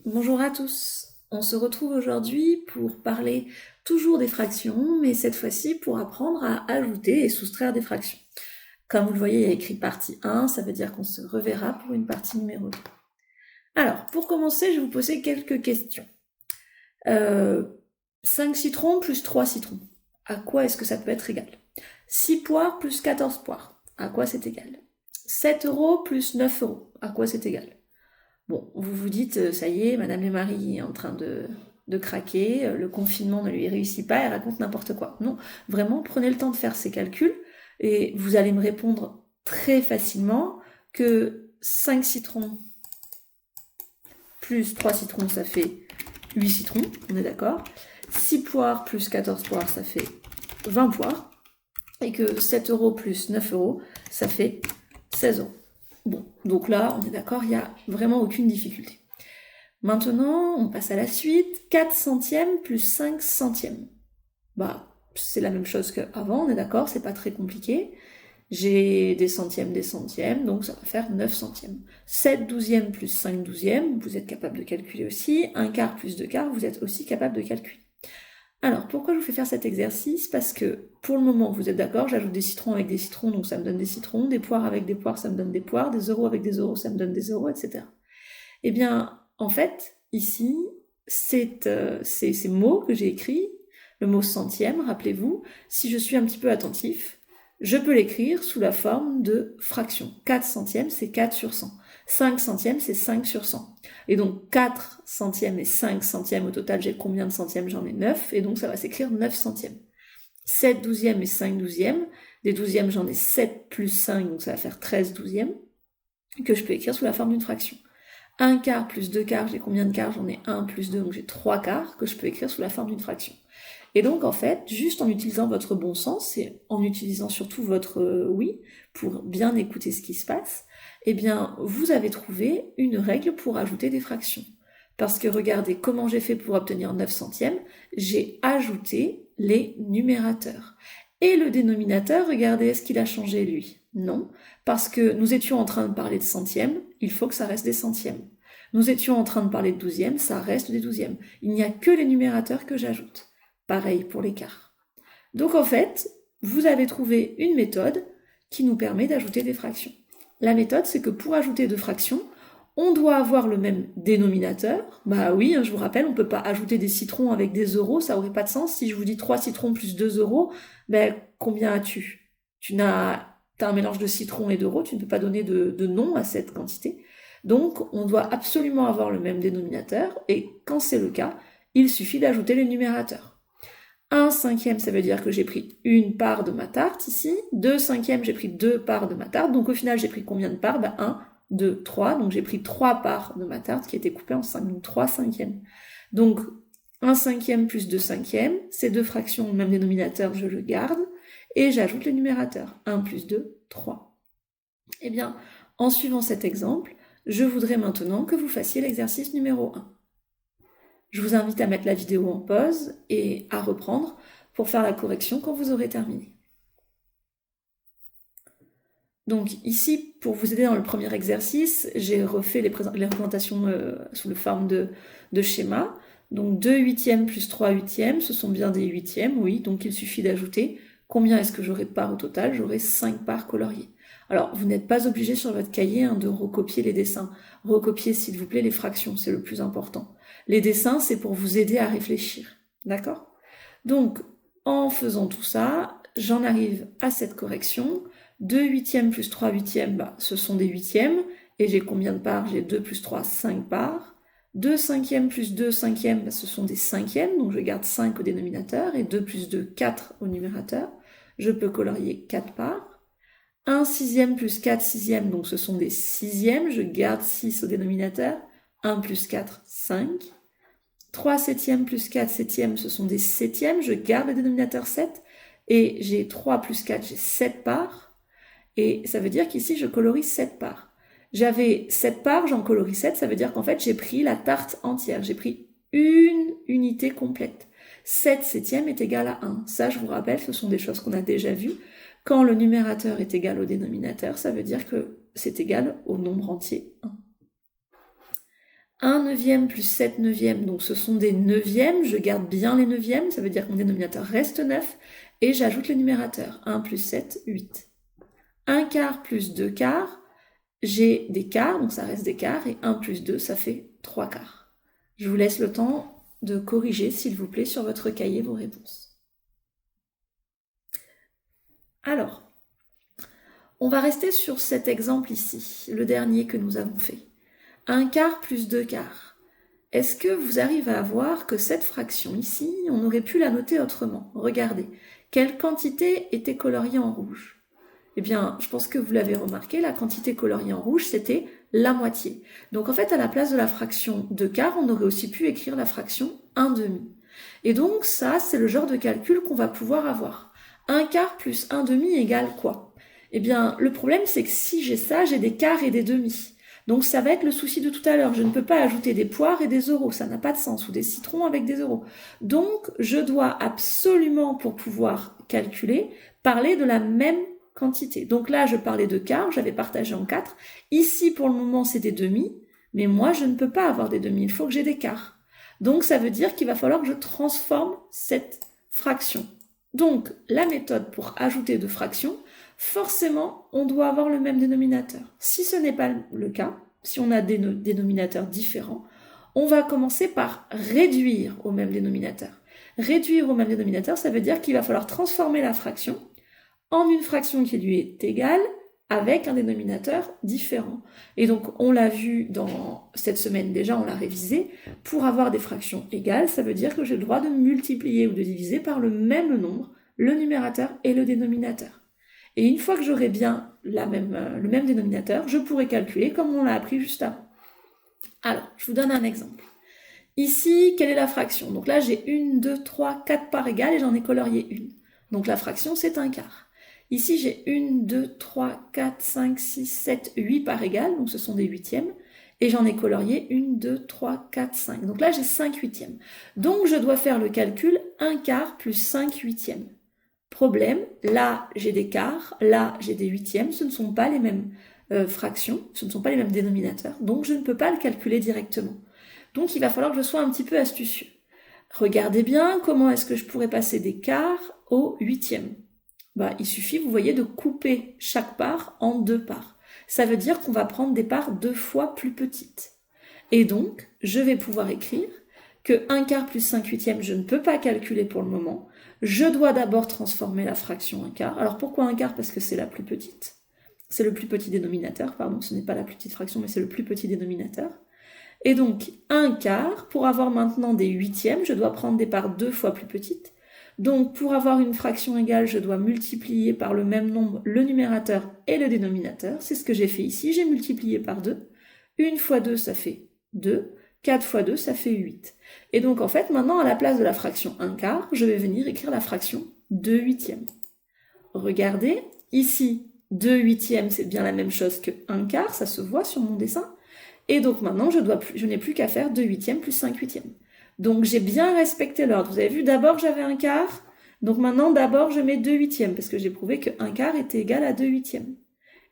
Bonjour à tous. On se retrouve aujourd'hui pour parler toujours des fractions, mais cette fois-ci pour apprendre à ajouter et soustraire des fractions. Comme vous le voyez, il y a écrit partie 1, ça veut dire qu'on se reverra pour une partie numéro 2. Alors, pour commencer, je vais vous poser quelques questions. 5 citrons plus 3 citrons, à quoi est-ce que ça peut être égal? 6 poires plus 14 poires, à quoi c'est égal? 7 euros plus 9 euros, à quoi c'est égal? Bon, vous vous dites, ça y est, Madame Marie est en train de craquer, le confinement ne lui réussit pas, elle raconte n'importe quoi. Non, vraiment, prenez le temps de faire ces calculs et vous allez me répondre très facilement que 5 citrons plus 3 citrons, ça fait 8 citrons, on est d'accord. 6 poires plus 14 poires, ça fait 20 poires. Et que 7 euros plus 9 euros, ça fait 16 euros. Bon, donc là, on est d'accord, il n'y a vraiment aucune difficulté. Maintenant, on passe à la suite. 4 centièmes plus 5 centièmes. Bah, c'est la même chose qu'avant, on est d'accord, c'est pas très compliqué. J'ai des centièmes, donc ça va faire 9 centièmes. 7 douzièmes plus 5 douzièmes, vous êtes capable de calculer aussi. 1 quart plus 2 quarts, vous êtes aussi capable de calculer. Alors, pourquoi je vous fais faire cet exercice? Parce que, pour le moment, vous êtes d'accord, j'ajoute des citrons avec des citrons, donc ça me donne des citrons, des poires avec des poires, ça me donne des poires, des euros avec des euros, ça me donne des euros, etc. Eh bien, en fait, ici, ces mots que j'ai écrits, le mot centième, rappelez-vous, si je suis un petit peu attentif, je peux l'écrire sous la forme de fraction. 4 centièmes, c'est 4 sur 100. 5 centièmes, c'est 5 sur 100. Et donc 4 centièmes et 5 centièmes, au total, j'ai combien de centièmes? J'en ai 9, et donc ça va s'écrire 9 centièmes. 7 douzièmes et 5 douzièmes. Des douzièmes, j'en ai 7 plus 5, donc ça va faire 13 douzièmes, que je peux écrire sous la forme d'une fraction. 1 quart plus 2 quarts, j'ai combien de quarts? J'en ai 1 plus 2, donc j'ai 3 quarts, que je peux écrire sous la forme d'une fraction. Et donc, en fait, juste en utilisant votre bon sens, et en utilisant surtout votre oui, pour bien écouter ce qui se passe, eh bien, vous avez trouvé une règle pour ajouter des fractions. Parce que regardez comment j'ai fait pour obtenir 9 centièmes, j'ai ajouté les numérateurs. Et le dénominateur, regardez, est-ce qu'il a changé lui? Non, parce que nous étions en train de parler de centièmes, il faut que ça reste des centièmes. Nous étions en train de parler de douzièmes, ça reste des douzièmes. Il n'y a que les numérateurs que j'ajoute. Pareil pour les quarts. Donc en fait, vous avez trouvé une méthode qui nous permet d'ajouter des fractions. La méthode, c'est que pour ajouter deux fractions, on doit avoir le même dénominateur. Bah oui, je vous rappelle, on ne peut pas ajouter des citrons avec des euros, ça n'aurait pas de sens. Si je vous dis 3 citrons plus 2 euros, ben combien as-tu? Tu as un mélange de citrons et d'euros, tu ne peux pas donner de nom à cette quantité. Donc on doit absolument avoir le même dénominateur, et quand c'est le cas, il suffit d'ajouter les numérateurs. 1 cinquième, ça veut dire que j'ai pris une part de ma tarte ici. 2 cinquièmes, j'ai pris 2 parts de ma tarte. Donc au final, j'ai pris combien de parts? 1, 2, 3. Donc j'ai pris 3 parts de ma tarte qui étaient coupées en 5. Donc 3 cinquièmes. Donc 1 cinquième plus 2 cinquièmes, ces deux fractions, le même dénominateur, je le garde. Et j'ajoute le numérateur. 1 plus 2, 3. Eh bien, en suivant cet exemple, je voudrais maintenant que vous fassiez l'exercice numéro 1. Je vous invite à mettre la vidéo en pause et à reprendre pour faire la correction quand vous aurez terminé. Donc ici, pour vous aider dans le premier exercice, j'ai refait les représentations sous la forme de schéma. Donc 2 huitièmes plus 3 huitièmes, ce sont bien des huitièmes, oui, donc il suffit d'ajouter. Combien est-ce que j'aurai de parts au total? J'aurai 5 parts coloriées. Alors, vous n'êtes pas obligé sur votre cahier de recopier les dessins. Recopiez, s'il vous plaît, les fractions, c'est le plus important. Les dessins, c'est pour vous aider à réfléchir. D'accord? Donc, en faisant tout ça, j'en arrive à cette correction. 2 huitièmes plus 3 huitièmes, ce sont des huitièmes. Et j'ai combien de parts? J'ai 2 plus 3, 5 parts. 2 cinquièmes plus 2 cinquièmes, ce sont des cinquièmes. Donc, je garde 5 au dénominateur. Et 2 plus 2, 4 au numérateur. Je peux colorier 4 parts. 1 sixième plus 4 sixièmes, donc ce sont des sixièmes, je garde 6 au dénominateur. 1 plus 4, 5. 3 septièmes plus 4 septièmes, ce sont des septièmes, je garde le dénominateur 7. Et j'ai 3 plus 4, j'ai 7 parts. Et ça veut dire qu'ici, je colorie 7 parts. J'avais 7 parts, j'en colorie 7, ça veut dire qu'en fait, j'ai pris la tarte entière. J'ai pris une unité complète. 7 septièmes est égal à 1. Ça, je vous rappelle, ce sont des choses qu'on a déjà vues. Quand le numérateur est égal au dénominateur, ça veut dire que c'est égal au nombre entier 1. 1 neuvième plus 7 neuvièmes, donc ce sont des neuvièmes, je garde bien les neuvièmes, ça veut dire que mon dénominateur reste 9, et j'ajoute le numérateur, 1 plus 7, 8. 1 quart plus 2 quarts, j'ai des quarts, donc ça reste des quarts, et 1 plus 2, ça fait 3 quarts. Je vous laisse le temps de corriger, s'il vous plaît, sur votre cahier vos réponses. Alors, on va rester sur cet exemple ici, le dernier que nous avons fait. 1 quart plus 2 quarts. Est-ce que vous arrivez à voir que cette fraction ici, on aurait pu la noter autrement? Regardez, quelle quantité était coloriée en rouge? Eh bien, je pense que vous l'avez remarqué, la quantité coloriée en rouge, c'était la moitié. Donc en fait, à la place de la fraction 2 quarts, on aurait aussi pu écrire la fraction 1 demi. Et donc ça, c'est le genre de calcul qu'on va pouvoir avoir. 1 quart plus 1 demi égale quoi? Eh bien, le problème, c'est que si j'ai ça, j'ai des quarts et des demi. Donc ça va être le souci de tout à l'heure. Je ne peux pas ajouter des poires et des euros, ça n'a pas de sens, ou des citrons avec des euros. Donc je dois absolument, pour pouvoir calculer, parler de la même quantité. Donc là, je parlais de quarts, j'avais partagé en 4. Ici, pour le moment, c'est des demi, mais moi, je ne peux pas avoir des demi, il faut que j'ai des quarts. Donc ça veut dire qu'il va falloir que je transforme cette fraction. Donc la méthode pour ajouter deux fractions, forcément, on doit avoir le même dénominateur. Si ce n'est pas le cas, si on a des dénominateurs différents, on va commencer par réduire au même dénominateur. Réduire au même dénominateur, ça veut dire qu'il va falloir transformer la fraction en une fraction qui lui est égale avec un dénominateur différent. Et donc, on l'a vu dans cette semaine déjà, on l'a révisé. Pour avoir des fractions égales, ça veut dire que j'ai le droit de multiplier ou de diviser par le même nombre le numérateur et le dénominateur. Et une fois que j'aurai bien le même dénominateur, je pourrai calculer comme on l'a appris juste avant. Alors, je vous donne un exemple. Ici, quelle est la fraction? Donc là, j'ai 1, 2, 3, 4 parts égales et j'en ai colorié une. Donc la fraction, c'est un quart. Ici, j'ai 1, 2, 3, 4, 5, 6, 7, 8 parts égales, donc ce sont des huitièmes. Et j'en ai colorié 1, 2, 3, 4, 5. Donc là, j'ai 5 huitièmes. Donc je dois faire le calcul 1 quart plus 5 huitièmes. Problème, là j'ai des quarts, là j'ai des huitièmes, ce ne sont pas les mêmes fractions, ce ne sont pas les mêmes dénominateurs, donc je ne peux pas le calculer directement. Donc il va falloir que je sois un petit peu astucieux. Regardez bien comment est-ce que je pourrais passer des quarts aux huitièmes. Il suffit, vous voyez, de couper chaque part en deux parts. Ça veut dire qu'on va prendre des parts 2 fois plus petites. Et donc, je vais pouvoir écrire que 1 quart plus 5 huitièmes, je ne peux pas calculer pour le moment. Je dois d'abord transformer la fraction 1 quart. Alors pourquoi 1 quart? Parce que c'est la plus petite. C'est le plus petit dénominateur, pardon, ce n'est pas la plus petite fraction, mais c'est le plus petit dénominateur. Et donc, 1 quart, pour avoir maintenant des huitièmes, je dois prendre des parts 2 fois plus petites. Donc, pour avoir une fraction égale, je dois multiplier par le même nombre le numérateur et le dénominateur. C'est ce que j'ai fait ici, j'ai multiplié par 2. 1 fois 2, ça fait 2. 4 fois 2, ça fait 8. Et donc, en fait, maintenant, à la place de la fraction 1 quart, je vais venir écrire la fraction 2 huitièmes. Regardez, ici, 2 huitièmes, c'est bien la même chose que 1 quart, ça se voit sur mon dessin. Et donc maintenant, je n'ai plus qu'à faire 2 huitièmes plus 5 huitièmes. Donc j'ai bien respecté l'ordre. Vous avez vu, d'abord j'avais 1 quart. Donc maintenant, d'abord je mets 2 huitièmes, parce que j'ai prouvé que 1 quart était égal à 2 huitièmes.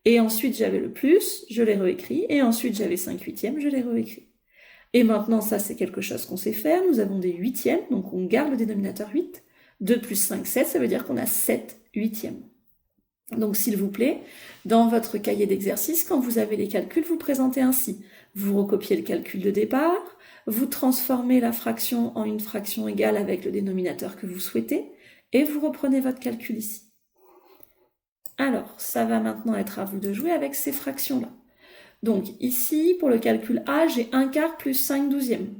Et ensuite j'avais le plus, je l'ai réécrit. Et ensuite j'avais 5 huitièmes, je l'ai réécrit. Et maintenant, ça c'est quelque chose qu'on sait faire. Nous avons des huitièmes, donc on garde le dénominateur 8. 2 plus 5, 7, ça veut dire qu'on a 7 huitièmes. Donc s'il vous plaît, dans votre cahier d'exercice, quand vous avez les calculs, vous présentez ainsi. Vous recopiez le calcul de départ, vous transformez la fraction en une fraction égale avec le dénominateur que vous souhaitez, et vous reprenez votre calcul ici. Alors, ça va maintenant être à vous de jouer avec ces fractions-là. Donc ici, pour le calcul A, j'ai 1 quart plus 5 douzièmes.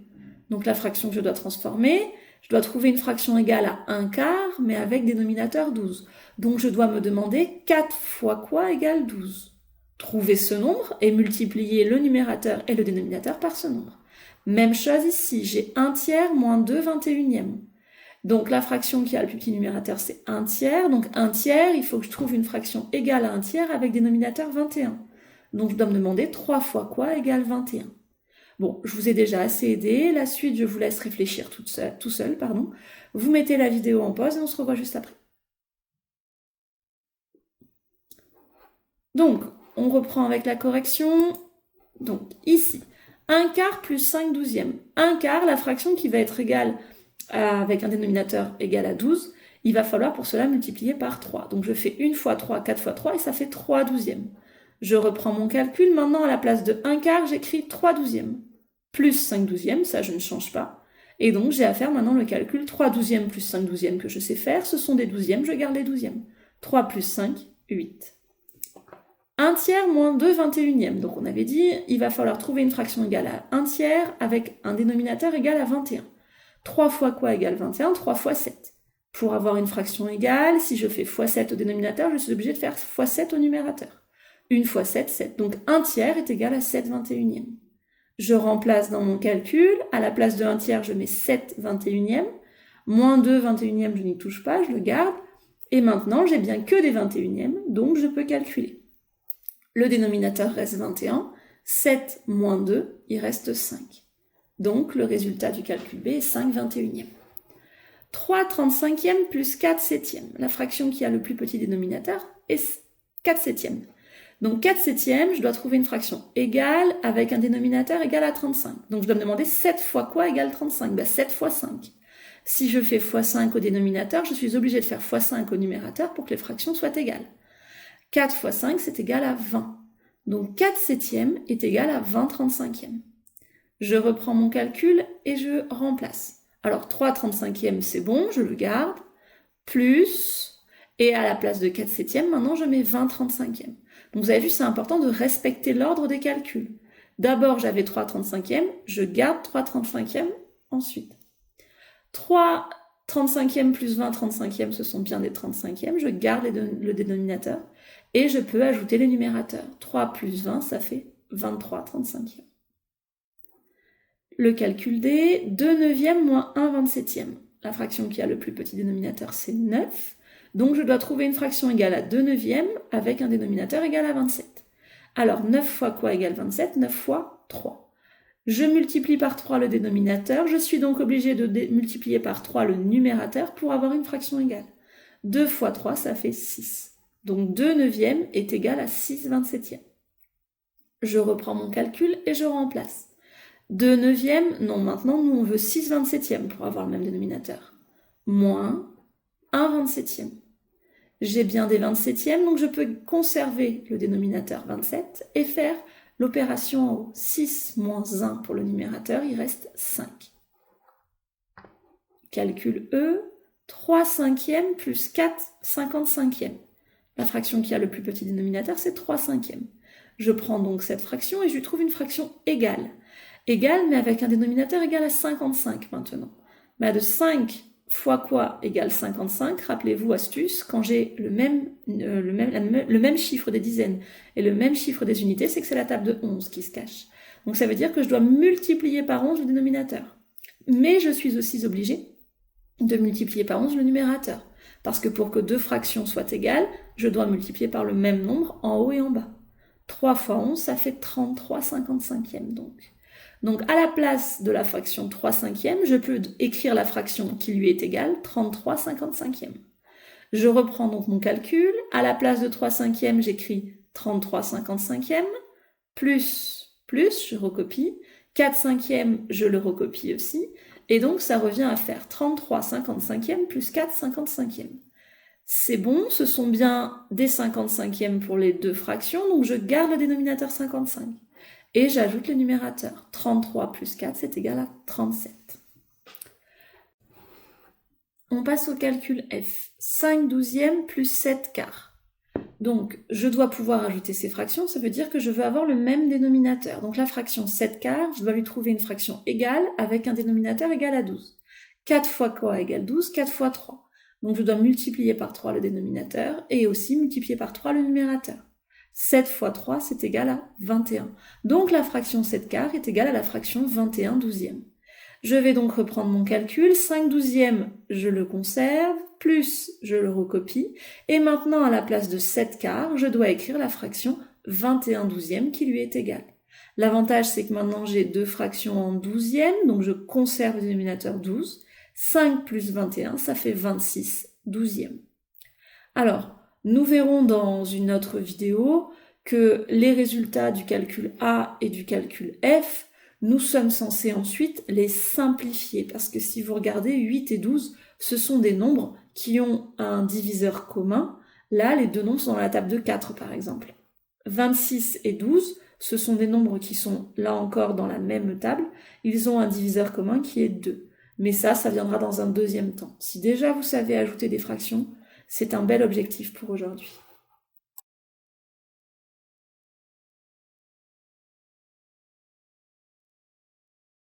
Donc la fraction que je dois transformer, je dois trouver une fraction égale à 1 quart, mais avec dénominateur 12. Donc je dois me demander 4 fois quoi égale 12. Trouver ce nombre et multiplier le numérateur et le dénominateur par ce nombre. Même chose ici, j'ai 1 tiers moins 2 21e. Donc la fraction qui a le plus petit numérateur, c'est 1 tiers. Donc 1 tiers, il faut que je trouve une fraction égale à 1 tiers avec dénominateur 21. Donc je dois me demander 3 fois quoi égale 21. Bon, je vous ai déjà assez aidé. La suite, je vous laisse réfléchir tout seul. Vous mettez la vidéo en pause et on se revoit juste après. Donc, on reprend avec la correction. Donc, ici, 1 quart plus 5 douzièmes. 1 quart, la fraction qui va être égale avec un dénominateur égal à 12, il va falloir pour cela multiplier par 3. Donc je fais 1 fois 3, 4 fois 3, et ça fait 3 douzièmes. Je reprends mon calcul. Maintenant, à la place de 1 quart, j'écris 3 douzièmes. Plus 5 douzièmes, ça je ne change pas. Et donc j'ai à faire maintenant le calcul 3 douzièmes plus 5 douzièmes que je sais faire. Ce sont des douzièmes, je garde les douzièmes. 3 plus 5, 8. 1 tiers moins 2 21e. Donc on avait dit, il va falloir trouver une fraction égale à 1 tiers avec un dénominateur égal à 21. 3 fois quoi égale 21? 3 fois 7. Pour avoir une fraction égale, si je fais x 7 au dénominateur, je suis obligée de faire x 7 au numérateur. 1 fois 7, 7. Donc 1 tiers est égal à 7 21e. Je remplace dans mon calcul, à la place de 1 tiers, je mets 7 21e. Moins 2 21e, je n'y touche pas, je le garde. Et maintenant, j'ai bien que des 21e, donc je peux calculer. Le dénominateur reste 21. 7 moins 2, il reste 5. Donc, le résultat du calcul B est 5 21e. 3 35e plus 4 septièmes. La fraction qui a le plus petit dénominateur est 4 septièmes. Donc 4 septièmes, je dois trouver une fraction égale avec un dénominateur égal à 35. Donc je dois me demander 7 fois quoi égale 35? 7 fois 5. Si je fais x 5 au dénominateur, je suis obligée de faire x 5 au numérateur pour que les fractions soient égales. 4 fois 5, c'est égal à 20. Donc 4 septièmes est égal à 20 35e. Je reprends mon calcul et je remplace. Alors 3 35e, c'est bon, je le garde. Plus, et à la place de 4 septièmes, maintenant je mets 20 35e. Donc vous avez vu, c'est important de respecter l'ordre des calculs. D'abord, j'avais 3 35e, je garde 3 35e ensuite. 3 35e plus 20 35e, ce sont bien des 35e, je garde le dénominateur et je peux ajouter les numérateurs. 3 plus 20, ça fait 23 35e. Le calcul D, 2 neuvièmes moins 1 27e. La fraction qui a le plus petit dénominateur, c'est 9. Donc je dois trouver une fraction égale à 2 neuvièmes avec un dénominateur égal à 27. Alors 9 fois quoi égale 27? 9 fois 3. Je multiplie par 3 le dénominateur, je suis donc obligée de multiplier par 3 le numérateur pour avoir une fraction égale. 2 fois 3, ça fait 6. Donc 2 neuvièmes est égal à 6 27e. Je reprends mon calcul et je remplace. 2 neuvièmes, non, maintenant nous on veut 6 27e pour avoir le même dénominateur. Moins 1 27e. J'ai bien des 27e, donc je peux conserver le dénominateur 27 et faire l'opération en haut. 6 moins 1 pour le numérateur, il reste 5. Calcul E, 3 cinquièmes plus 4 55e. La fraction qui a le plus petit dénominateur, c'est 3 cinquièmes. Je prends donc cette fraction et je lui trouve une fraction égale. Égale, mais avec un dénominateur égal à 55 maintenant. De 5 fois quoi égale 55? Rappelez-vous, astuce, quand j'ai le même chiffre des dizaines et le même chiffre des unités, c'est que c'est la table de 11 qui se cache. Donc ça veut dire que je dois multiplier par 11 le dénominateur. Mais je suis aussi obligée de multiplier par 11 le numérateur. Parce que pour que deux fractions soient égales, je dois multiplier par le même nombre en haut et en bas. 3 fois 11, ça fait 33 55e donc. Donc à la place de la fraction 3 cinquièmes, je peux écrire la fraction qui lui est égale, 33 55e. Je reprends donc mon calcul. À la place de 3 cinquièmes, j'écris 33 55e, plus, je recopie. 4 cinquièmes, je le recopie aussi. Et donc ça revient à faire 33 55e plus 4 55e. C'est bon, ce sont bien des 55e pour les deux fractions, donc je garde le dénominateur 55. Et j'ajoute le numérateur. 33 plus 4, c'est égal à 37. On passe au calcul F. 5 douzièmes plus 7 quarts. Donc, je dois pouvoir ajouter ces fractions, ça veut dire que je veux avoir le même dénominateur. Donc la fraction 7 quarts, je dois lui trouver une fraction égale avec un dénominateur égal à 12. 4 fois quoi égale 12? 4 fois 3. Donc je dois multiplier par 3 le dénominateur et aussi multiplier par 3 le numérateur. 7 fois 3, c'est égal à 21. Donc la fraction 7 quarts est égale à la fraction 21 douzièmes. Je vais donc reprendre mon calcul. 5 douzièmes, je le conserve, plus je le recopie. Et maintenant, à la place de 7 quarts, je dois écrire la fraction 21 douzièmes qui lui est égale. L'avantage, c'est que maintenant j'ai deux fractions en douzièmes, donc je conserve le dénominateur 12. 5 plus 21, ça fait 26 douzièmes. Alors, nous verrons dans une autre vidéo que les résultats du calcul A et du calcul F nous sommes censés ensuite les simplifier, parce que si vous regardez 8 et 12, ce sont des nombres qui ont un diviseur commun. Là, les deux nombres sont dans la table de 4, par exemple. 26 et 12, ce sont des nombres qui sont là encore dans la même table. Ils ont un diviseur commun qui est 2. Mais ça viendra dans un deuxième temps. Si déjà vous savez ajouter des fractions, c'est un bel objectif pour aujourd'hui.